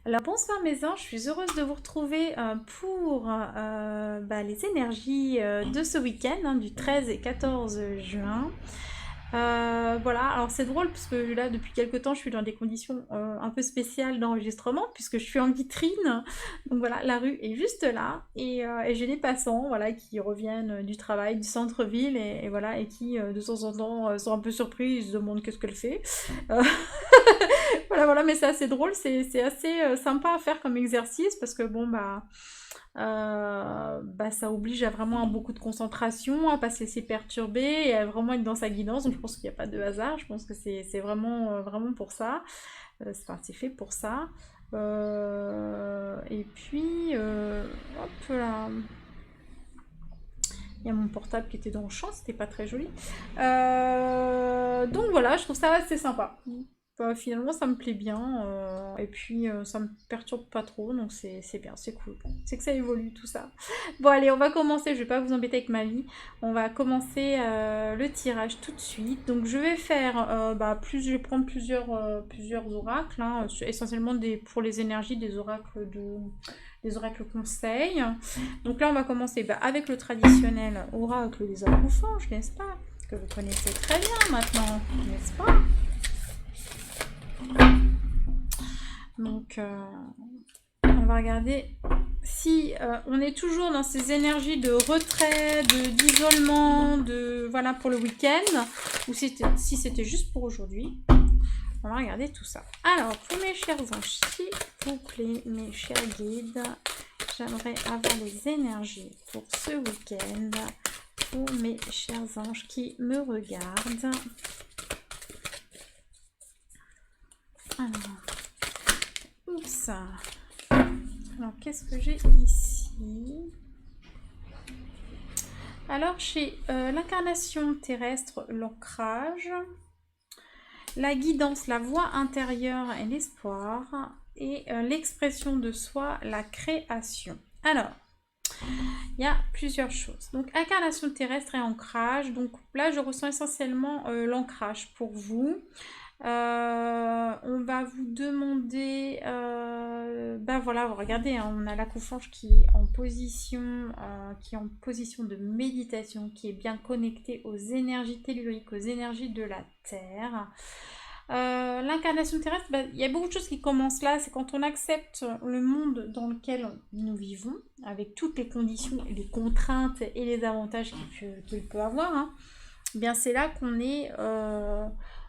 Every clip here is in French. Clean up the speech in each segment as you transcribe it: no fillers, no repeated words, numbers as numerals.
Alors bonsoir mes anges, je suis heureuse de vous retrouver pour les énergies de ce week-end, hein, du 13 et 14 juin. Voilà, alors c'est drôle parce que là depuis quelques temps je suis dans des conditions un peu spéciales d'enregistrement puisque je suis en vitrine. Donc voilà, la rue est juste là et j'ai des passants voilà, qui reviennent du travail, du centre-ville et voilà, et qui de temps en temps sont un peu surpris, ils se demandent qu'est-ce qu'elle fait. Euh, voilà, mais c'est assez drôle, c'est assez sympa à faire comme exercice parce que bon, ça oblige à vraiment à beaucoup de concentration, à pas se laisser perturber et à vraiment être dans sa guidance. Donc je pense qu'il n'y a pas de hasard, je pense que c'est vraiment, vraiment pour ça. Enfin, c'est fait pour ça. Et puis, hop là. Il y a mon portable qui était dans le champ, c'était pas très joli. Donc voilà, je trouve ça assez sympa. Finalement, ça me plaît bien. Et puis, ça me perturbe pas trop. Donc, c'est bien, c'est cool. C'est que ça évolue tout ça. Bon, allez, on va commencer. Je vais pas vous embêter avec ma vie. On va commencer le tirage tout de suite. Donc, je vais faire. Je vais prendre plusieurs oracles. Hein, essentiellement pour les énergies des oracles conseils. Donc là, on va commencer avec le traditionnel oracle des accoufanges, n'est-ce pas? Que vous connaissez très bien maintenant, n'est-ce pas? Donc, on va regarder si on est toujours dans ces énergies de retrait, d'isolement, voilà, pour le week-end, ou si c'était juste pour aujourd'hui. On va regarder tout ça. Alors, pour mes chers anges, s'il vous plaît, mes chers guides, j'aimerais avoir les énergies pour ce week-end, pour mes chers anges qui me regardent. Alors, oups. Alors, qu'est-ce que j'ai ici? Alors, chez l'incarnation terrestre, l'ancrage, la guidance, la voix intérieure et l'espoir, et l'expression de soi, la création. Alors, il y a plusieurs choses. Donc, incarnation terrestre et ancrage. Donc là, je ressens essentiellement l'ancrage pour vous. On va vous demander, voilà, regardez, hein, on a l'accoufange qui est en position, de méditation, qui est bien connecté aux énergies telluriques, aux énergies de la Terre. L'incarnation terrestre, il y a beaucoup de choses qui commencent là, c'est quand on accepte le monde dans lequel nous vivons, avec toutes les conditions, les contraintes et les avantages qu'il peut avoir, hein, bien c'est là qu'on est,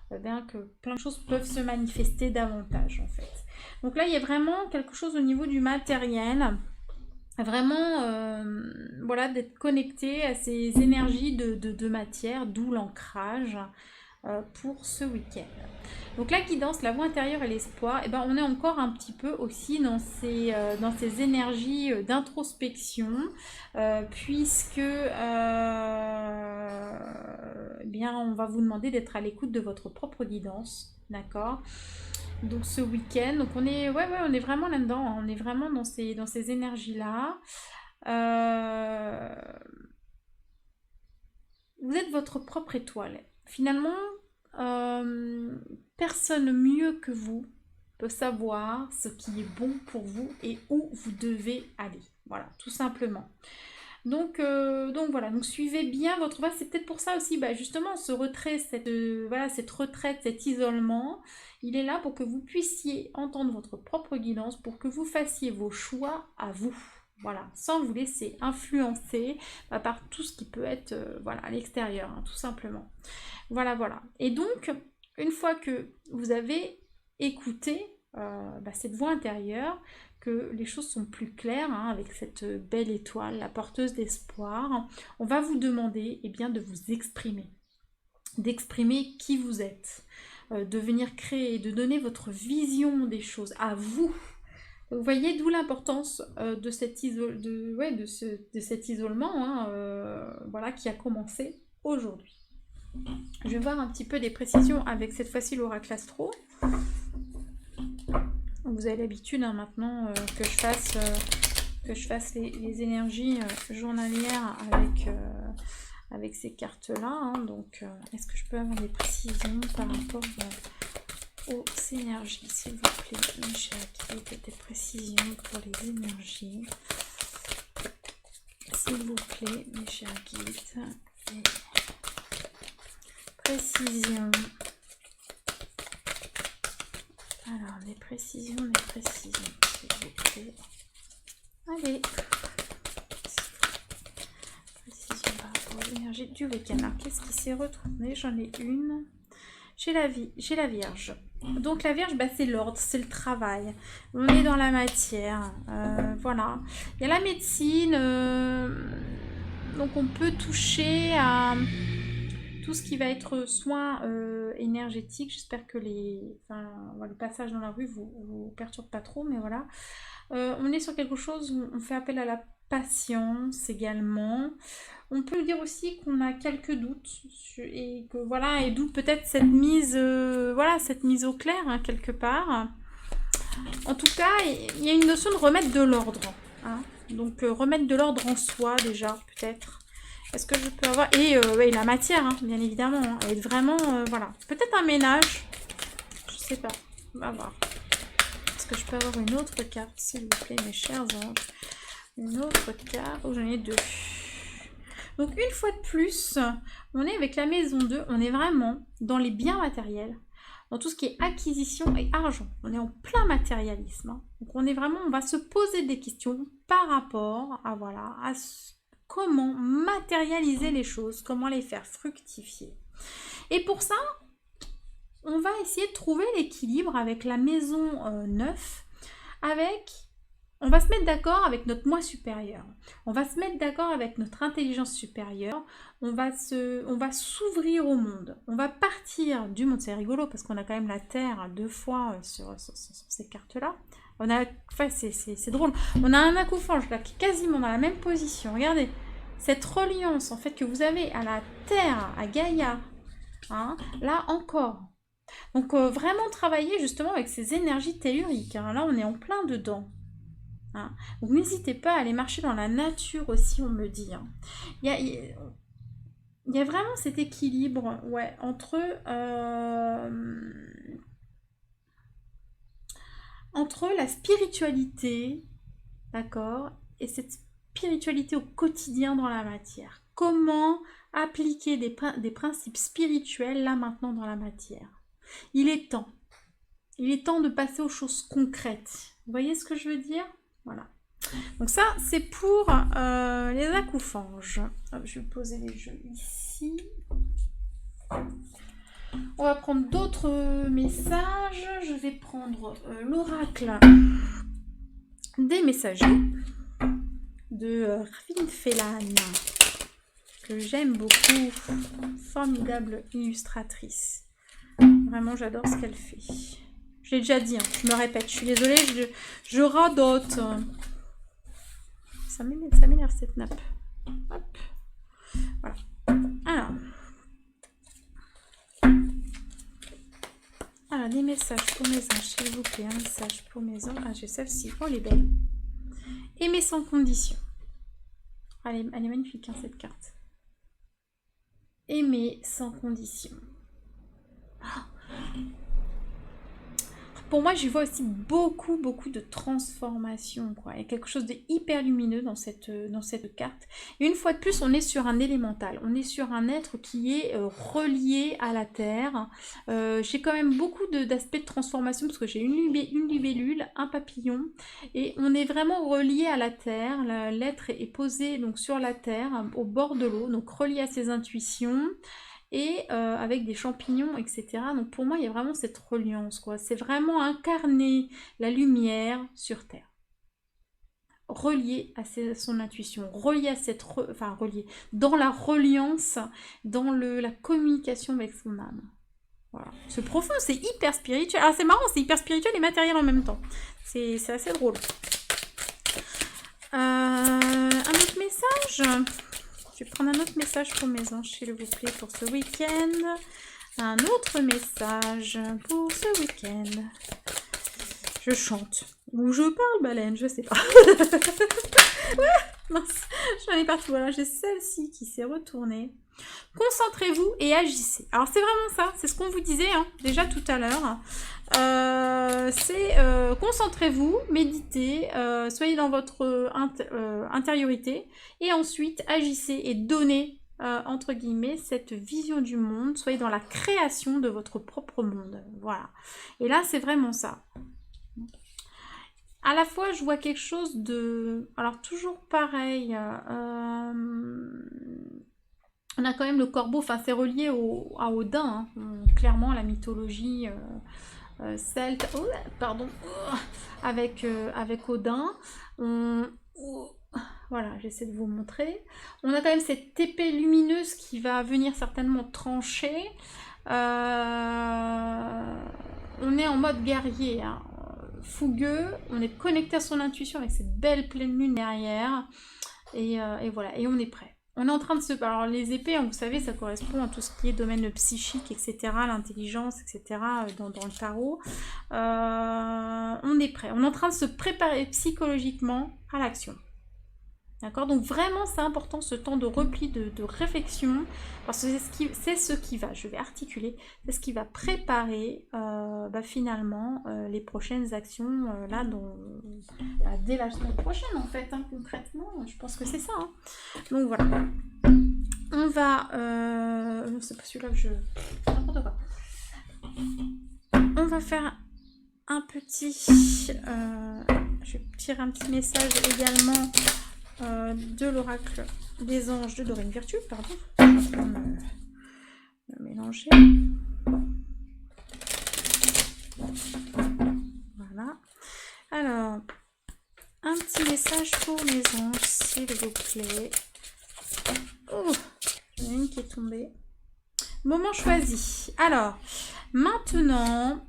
que plein de choses peuvent se manifester davantage en fait. Donc là il y a vraiment quelque chose au niveau du matériel, vraiment voilà, d'être connecté à ces énergies de matière, d'où l'ancrage pour ce week-end. Donc la guidance, la voix intérieure et l'espoir, on est encore un petit peu aussi dans ces énergies d'introspection, puisque on va vous demander d'être à l'écoute de votre propre guidance, d'accord? Donc ce week-end, donc on est vraiment là-dedans, hein, on est vraiment dans ces énergies-là. Vous êtes votre propre étoile. Finalement, personne mieux que vous peut savoir ce qui est bon pour vous et où vous devez aller. Voilà, tout simplement. Donc voilà, donc suivez bien votre voie. C'est peut-être pour ça aussi, justement, ce retrait, cette retraite, cet isolement, il est là pour que vous puissiez entendre votre propre guidance, pour que vous fassiez vos choix à vous. Voilà, sans vous laisser influencer par tout ce qui peut être à l'extérieur, hein, tout simplement. Voilà. Et donc, une fois que vous avez écouté cette voix intérieure, que les choses sont plus claires, hein, avec cette belle étoile, la porteuse d'espoir, on va vous demander de vous exprimer, d'exprimer qui vous êtes, de venir créer, de donner votre vision des choses à vous. Vous voyez d'où l'importance de cet isolement, hein, qui a commencé aujourd'hui. Je vais voir un petit peu des précisions avec cette fois-ci l'oracle astro. Vous avez l'habitude hein, maintenant que je fasse les énergies journalières avec ces cartes-là. Hein. Donc, est-ce que je peux avoir des précisions par rapport aux énergies, s'il vous plaît, mes chers guides? guides, des précisions pour les énergies. S'il vous plaît, mes chers guides. Et précisions. Alors, des précisions, s'il vous plaît. Allez. Précision par rapport aux énergies du week-end. Alors, qu'est-ce qui s'est retourné? J'en ai une. J'ai la Vierge. Donc la Vierge, bah, c'est l'ordre, c'est le travail. On est dans la matière. Voilà. Il y a la médecine. Donc on peut toucher à tout ce qui va être soins énergétiques. J'espère que le passage dans la rue vous perturbe pas trop, mais voilà. On est sur quelque chose où on fait appel à la patience également. On peut dire aussi qu'on a quelques doutes et que voilà, et d'où peut-être cette mise au clair hein, quelque part. En tout cas, il y a une notion de remettre de l'ordre. Hein. Donc remettre de l'ordre en soi déjà peut-être. Est-ce que je peux avoir et la matière, hein, bien évidemment, hein, être vraiment voilà. Peut-être un ménage. Je sais pas. On va voir. Est-ce que je peux avoir une autre carte, s'il vous plaît, mes chers anges? Une autre carte. Oh, j'en ai deux. Donc, une fois de plus, on est avec la maison 2. On est vraiment dans les biens matériels, dans tout ce qui est acquisition et argent. On est en plein matérialisme. Hein. Donc, on va se poser des questions par rapport à, comment matérialiser les choses, comment les faire fructifier. Et pour ça, on va essayer de trouver l'équilibre avec la maison 9, on va se mettre d'accord avec notre moi supérieur. On va se mettre d'accord avec notre intelligence supérieure. On va s'ouvrir au monde. On va partir du monde. C'est rigolo parce qu'on a quand même la Terre 2 fois sur ces cartes-là. C'est drôle. On a un acouphage là qui est quasiment dans la même position. Regardez, cette reliance en fait que vous avez à la Terre, à Gaïa, hein, là encore. Donc vraiment travailler justement avec ces énergies telluriques. Hein. Là, on est en plein dedans. Hein. Donc n'hésitez pas à aller marcher dans la nature aussi, on me dit. Hein. Il y a vraiment cet équilibre entre la spiritualité, d'accord, et cette spiritualité au quotidien dans la matière. Comment appliquer des principes spirituels là maintenant dans la matière. Il est temps de passer aux choses concrètes. Vous voyez ce que je veux dire? Voilà. Donc ça, c'est pour les acouphèges. Je vais poser les jeux ici. On va prendre d'autres messages. Je vais prendre l'oracle des messagers de Ravine Félan, que j'aime beaucoup. Formidable illustratrice. Vraiment, j'adore ce qu'elle fait. Je l'ai déjà dit, hein, je me répète, je suis désolée, je radote. Ça m'énerve cette nappe. Hop. Voilà. Alors, des messages pour mes anges, s'il vous plaît. Un message pour mes anges. Ah, j'ai celle-ci. Oh, elle est belle. Aimer sans condition. Elle est magnifique, hein, cette carte. Aimer sans condition. Pour moi, j'y vois aussi beaucoup de transformation. Quoi. Il y a quelque chose de hyper lumineux dans cette carte. Et une fois de plus, on est sur un élémental. On est sur un être qui est relié à la Terre. J'ai quand même beaucoup d'aspects de transformation parce que j'ai une libellule, un papillon. Et on est vraiment relié à la Terre. L'être est posé donc, sur la Terre, au bord de l'eau, donc relié à ses intuitions. Et avec des champignons, etc. Donc pour moi, il y a vraiment cette reliance, quoi. C'est vraiment incarner la lumière sur Terre. Relié à son intuition, relié à cette... relié dans la reliance, dans la communication avec son âme. Voilà. C'est profond, c'est hyper spirituel. Ah, c'est marrant, c'est hyper spirituel et matériel en même temps. C'est assez drôle. Un autre message. Je vais prendre un autre message pour mes anges, s'il vous plaît, pour ce week-end. Un autre message pour ce week-end. Je chante. Ou je parle, baleine, je sais pas. Mince, j'en ai partout. Voilà, j'ai celle-ci qui s'est retournée. Concentrez-vous et agissez. Alors c'est vraiment ça, c'est ce qu'on vous disait hein, déjà tout à l'heure. Concentrez-vous, méditez, soyez dans votre intériorité et ensuite agissez et donnez entre guillemets cette vision du monde, soyez dans la création de votre propre monde. Voilà. Et là c'est vraiment ça. À la fois je vois quelque chose de... Alors toujours pareil... On a quand même le corbeau, enfin c'est relié à Odin, hein, clairement la mythologie celte, avec Odin. Voilà, j'essaie de vous montrer. On a quand même cette épée lumineuse qui va venir certainement trancher. On est en mode guerrier, hein, fougueux, on est connecté à son intuition avec cette belle pleine lune derrière. Et voilà, et on est prêt. On est en train de se... Alors les épées, vous savez, ça correspond à tout ce qui est domaine psychique, etc., l'intelligence, etc., dans le tarot. On est prêt. On est en train de se préparer psychologiquement à l'action. D'accord? Donc vraiment, c'est important ce temps de repli, de réflexion, parce que c'est ce qui va, je vais articuler, c'est ce qui va préparer finalement les prochaines actions, là, dès la semaine prochaine, en fait, hein, concrètement, je pense que c'est ça. Hein. Donc voilà. On va... c'est pas celui-là que je... N'importe quoi. On va faire un petit... je vais tirer un petit message également... de l'oracle des anges de Dorine Virtue, pardon, je vais me mélanger. Voilà. Alors, un petit message pour mes anges, s'il vous plaît. Oh, il y en a une qui est tombée. Moment choisi. Alors, maintenant...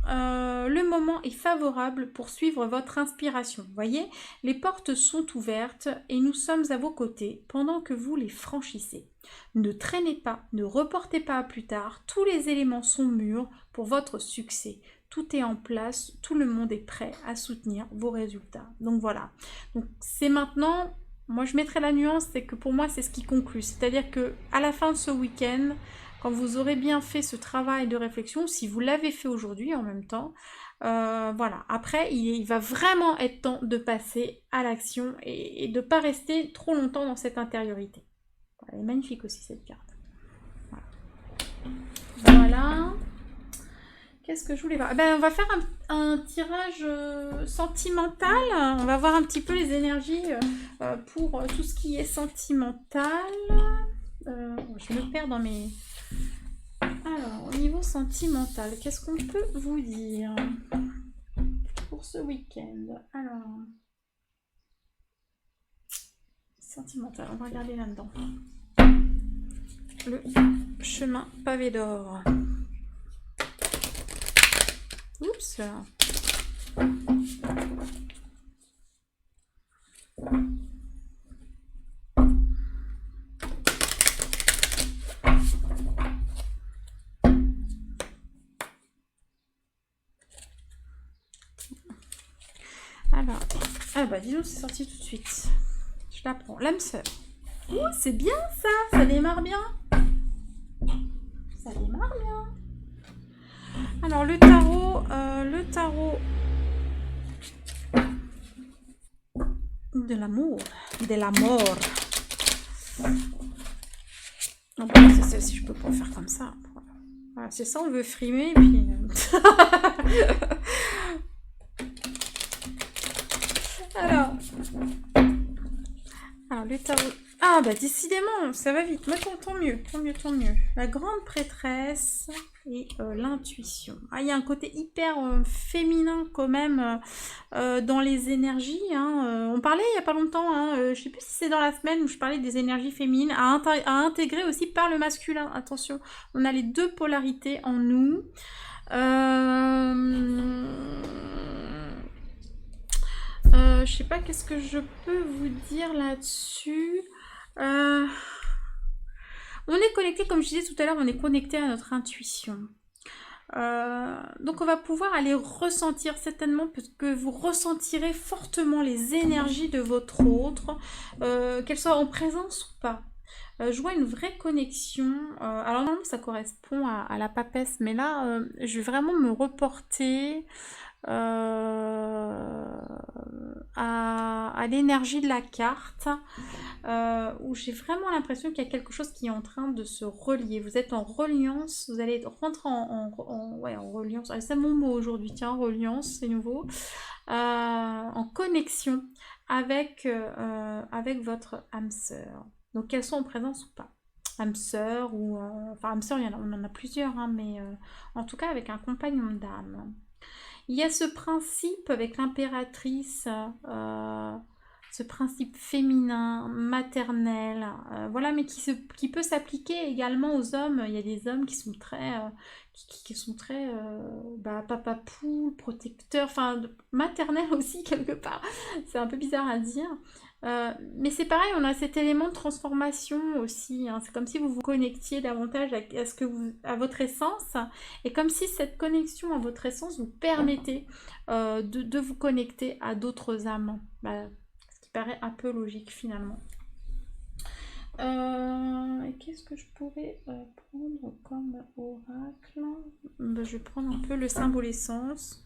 le moment est favorable pour suivre votre inspiration. Vous voyez, les portes sont ouvertes et nous sommes à vos côtés pendant que vous les franchissez. Ne traînez pas, ne reportez pas à plus tard. Tous les éléments sont mûrs pour votre succès. Tout est en place, tout le monde est prêt à soutenir vos résultats. Donc voilà. Donc c'est maintenant, moi je mettrai la nuance, c'est que pour moi c'est ce qui conclut. C'est-à-dire que à la fin de ce week-end, quand vous aurez bien fait ce travail de réflexion, si vous l'avez fait aujourd'hui en même temps, voilà. Après, il va vraiment être temps de passer à l'action et de ne pas rester trop longtemps dans cette intériorité. Elle est magnifique aussi cette carte. Voilà. Qu'est-ce que je voulais voir? On va faire un tirage sentimental. On va voir un petit peu les énergies pour tout ce qui est sentimental. Je me perds dans mes... Alors, au niveau sentimental, qu'est-ce qu'on peut vous dire pour ce week-end? Alors, sentimental, on va regarder là-dedans. Le chemin pavé d'or. Oups. Alors, ah bah dis donc, c'est sorti tout de suite. Je la prends. L'âme sœur. Ouh, c'est bien ça, ça démarre bien. Ça démarre bien. Alors le tarot de l'amour, de la mort. Non, c'est celle-ci, je peux pas faire comme ça. Voilà, c'est ça, on veut frimer, puis... Alors, le tarot... Ah, bah décidément, ça va vite. Mais tant mieux, tant mieux, tant mieux. La grande prêtresse et l'intuition. Ah, il y a un côté hyper féminin quand même dans les énergies. Hein. On parlait il n'y a pas longtemps, hein, je sais plus si c'est dans la semaine où je parlais des énergies féminines, à intégrer aussi par le masculin. Attention, on a les deux polarités en nous. Je sais pas qu'est-ce que je peux vous dire là-dessus. On est connecté, comme je disais tout à l'heure, on est connecté à notre intuition. Donc on va pouvoir aller ressentir certainement, parce que vous ressentirez fortement les énergies de votre autre, qu'elles soient en présence ou pas. Je vois une vraie connexion. Alors normalement ça correspond à la papesse, mais là je vais vraiment me reporter à l'énergie de la carte, où j'ai vraiment l'impression qu'il y a quelque chose qui est en train de se relier. Vous êtes en reliance, vous allez rentrer ouais, en reliance. Ah, c'est mon mot aujourd'hui, tiens, reliance, c'est nouveau. En connexion avec votre âme sœur. Donc qu'elles sont en présence ou pas. Âme sœur ou... enfin, âme sœur, on en a plusieurs, hein, mais en tout cas avec un compagnon d'âme. Il y a ce principe avec l'impératrice, ce principe féminin, maternel, voilà, mais qui peut s'appliquer également aux hommes. Il y a des hommes qui sont qui sont très papa poule, protecteurs, enfin maternels aussi quelque part. C'est un peu bizarre à dire. Mais c'est pareil, on a cet élément de transformation aussi, hein. C'est comme si vous vous connectiez davantage à votre essence, et comme si cette connexion à votre essence vous permettait de vous connecter à d'autres âmes. Ce qui paraît un peu logique finalement. Qu'est-ce que je pourrais prendre comme oracle? Je vais prendre un peu le symbole essence.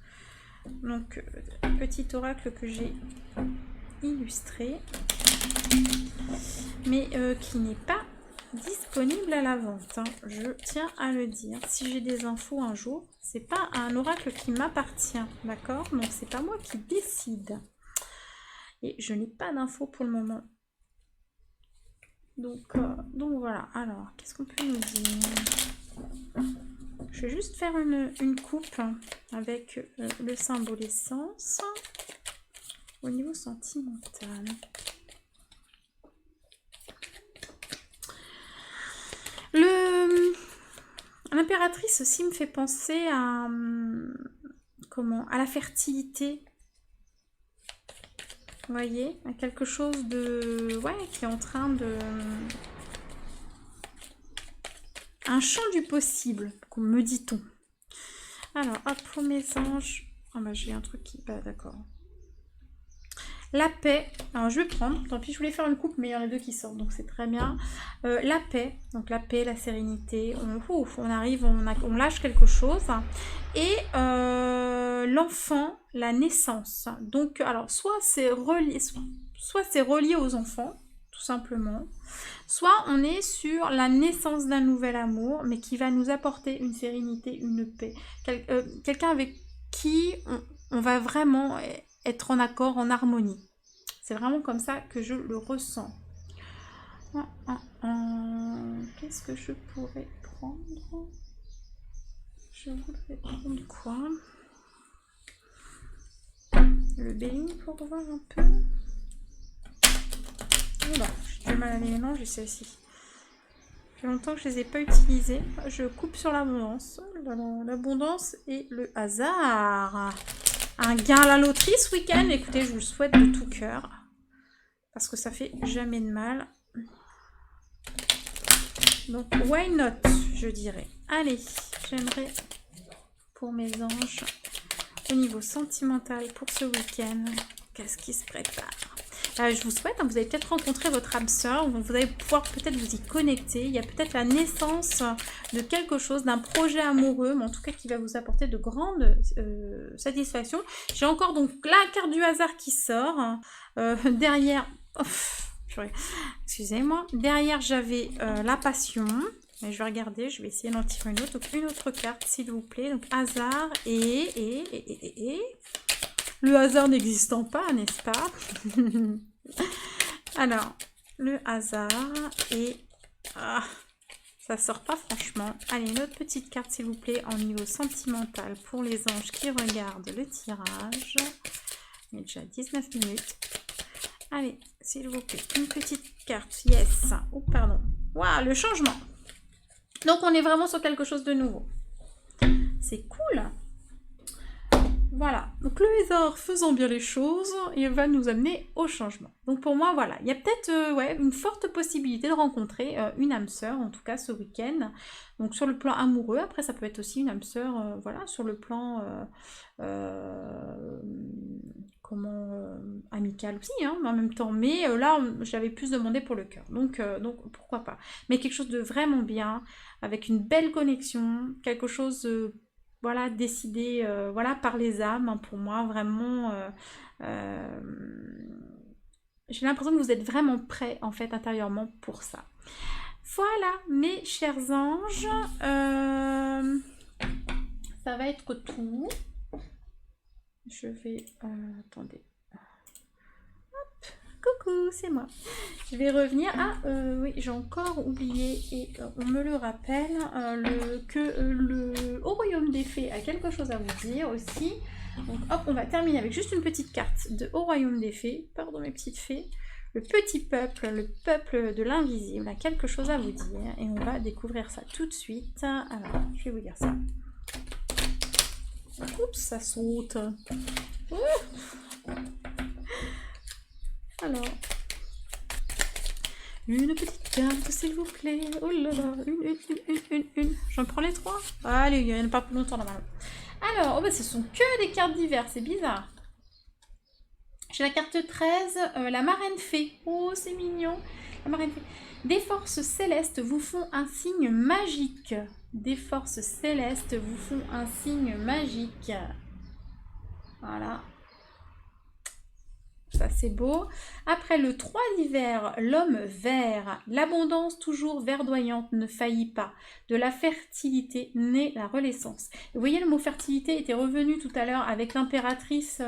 Donc, petit oracle que j'ai illustré, mais qui n'est pas disponible à la vente, hein. Je tiens à le dire. Si j'ai des infos un jour, c'est pas un oracle qui m'appartient, d'accord? Donc c'est pas moi qui décide. Et je n'ai pas d'infos pour le moment. Donc voilà. Alors, qu'est-ce qu'on peut nous dire? Je vais juste faire une coupe avec le symbole essence au niveau sentimental. L'impératrice aussi me fait penser à la fertilité. Vous voyez, à quelque chose de qui est en train de un champ du possible, me dit-on. Alors, hop, pour mes anges. Ah bah j'ai un truc qui... d'accord. La paix. Alors je vais prendre, tant pis, je voulais faire une coupe, mais il y en a deux qui sortent, donc c'est très bien. La paix, donc la paix, la sérénité. On arrive, on lâche quelque chose. Et l'enfant, la naissance. Donc, alors, soit c'est relié aux enfants, tout simplement. Soit on est sur la naissance d'un nouvel amour, mais qui va nous apporter une sérénité, une paix. Quelqu'un avec qui on va vraiment être en accord, en harmonie. C'est vraiment comme ça que je le ressens. Qu'est-ce que je pourrais prendre? Je voudrais prendre quoi? Le bélier pour voir un peu. Oula, j'ai du mal à les mélanger celles-ci. Ça fait longtemps que je les ai pas utilisées. Je coupe sur l'abondance. L'abondance et le hasard. Un gain à la loterie ce week-end. Écoutez, je vous le souhaite de tout cœur. Parce que ça fait jamais de mal. Donc, why not, je dirais. Allez, j'aimerais pour mes anges, au niveau sentimental pour ce week-end, qu'est-ce qui se prépare? Je vous souhaite, vous allez peut-être rencontrer votre âme sœur, vous allez pouvoir peut-être vous y connecter. Il y a peut-être la naissance de quelque chose, d'un projet amoureux, mais en tout cas qui va vous apporter de grandes satisfactions. J'ai encore donc la carte du hasard qui sort. Derrière, excusez-moi, derrière j'avais la passion. Mais je vais regarder, je vais essayer d'en tirer une autre. Donc une autre carte, s'il vous plaît. Donc hasard et... Le hasard n'existant pas, n'est-ce pas? Alors, le hasard et... Ah, ça sort pas franchement. Allez, une autre petite carte, s'il vous plaît, en niveau sentimental pour les anges qui regardent le tirage. Il y a déjà 19 minutes. Allez, s'il vous plaît, une petite carte. Yes. Oh, pardon. Waouh, le changement. Donc, on est vraiment sur quelque chose de nouveau. C'est cool. Voilà, donc le hasard faisant bien les choses, il va nous amener au changement. Donc pour moi, voilà, il y a peut-être une forte possibilité de rencontrer une âme sœur, en tout cas ce week-end. Donc sur le plan amoureux, après ça peut être aussi une âme sœur, voilà, sur le plan amical aussi, hein, en même temps. Mais là, j'avais plus demandé pour le cœur. Donc, pourquoi pas. Mais quelque chose de vraiment bien, avec une belle connexion, quelque chose, voilà, décidé, voilà, par les âmes, hein, pour moi, vraiment. J'ai l'impression que vous êtes vraiment prêts, en fait, intérieurement pour ça. Voilà, mes chers anges. Ça va être tout. Je vais... attendez. Hop, coucou, c'est moi. Je vais revenir. Ah, oui, j'ai encore oublié, et on me le rappelle, que le Au Royaume des Fées a quelque chose à vous dire aussi. Donc, hop, on va terminer avec juste une petite carte de Au Royaume des Fées. Pardon, mes petites fées. Le petit peuple, le peuple de l'invisible a quelque chose à vous dire. Et on va découvrir ça tout de suite. Alors, je vais vous dire ça. Oups, ça saute. Alors, une petite carte, s'il vous plaît. Oh là là, une. J'en prends les 3. Allez, il n'y en a pas pour longtemps là-bas. Alors, oh bah, ce sont que des cartes diverses, c'est bizarre. J'ai la carte 13, la marraine fée. Oh, c'est mignon. La marraine fée. Des forces célestes vous font un signe magique. Des forces célestes vous font un signe magique. Voilà. Ça, c'est beau. Après le 3 d'hiver, l'homme vert. L'abondance toujours verdoyante ne faillit pas. De la fertilité naît la renaissance. Vous voyez, le mot fertilité était revenu tout à l'heure avec l'impératrice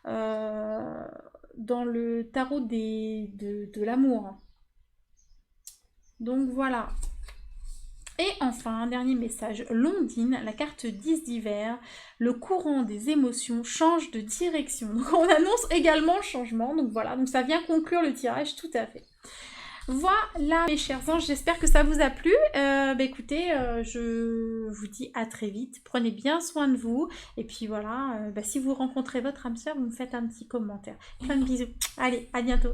dans le tarot de l'amour. Donc voilà. Et enfin, un dernier message, l'ondine, la carte 10 d'hiver, le courant des émotions change de direction. Donc on annonce également le changement, donc voilà, donc ça vient conclure le tirage, tout à fait. Voilà mes chers anges, j'espère que ça vous a plu. Écoutez, je vous dis à très vite, prenez bien soin de vous, et puis voilà, si vous rencontrez votre âme sœur, vous me faites un petit commentaire. Plein de bisous, allez, à bientôt.